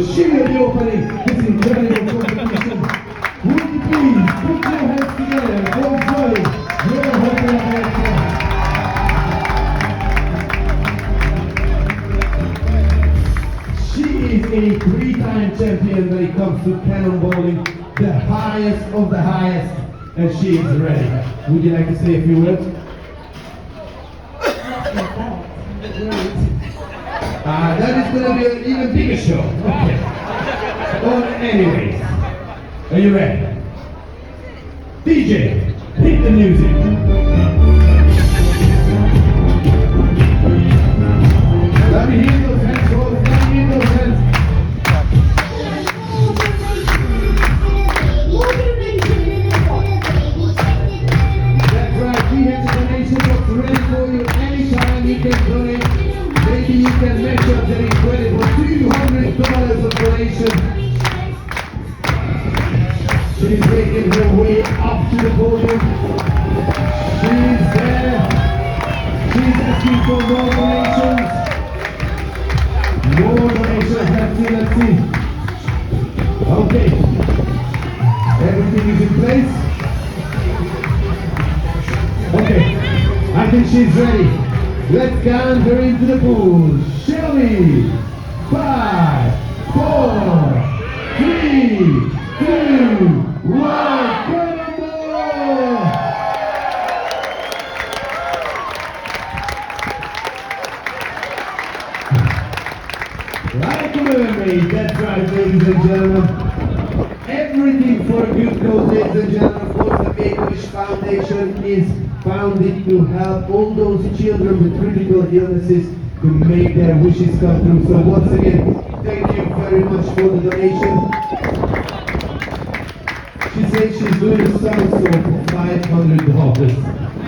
She will be opening this incredible competition. Would you please put your hands together for Zoe, your hotel director. She is a three-time champion when it comes to cannonballing, the highest of the highest, and she is ready. Would you like to say a few words? That is going to be an even bigger show. Okay. Well, anyways, are you ready? DJ, hit the music. Let me hear those hands, folks. Let me hear those hands. That's right. We have the donation box ready for you anytime you can donate. Maybe you can measure the incredible $200 of donation. She's making her way up to the podium. She's there. She's asking for more donations. More donations. Let's see. Okay. Everything is in place. Okay. I think she's ready. Let's count her into the pool, shall we? 5, 4, 3, 2, 1, cannonball! Like a mermaid, that's right, ladies and gentlemen. Everything for a good cause, ladies and gentlemen. Of course, the Make-A-Wish Foundation is founded to help all those children with critical illnesses to make their wishes come true. So once again, thank you very much for the donation. She says she's doing a somersault for $500.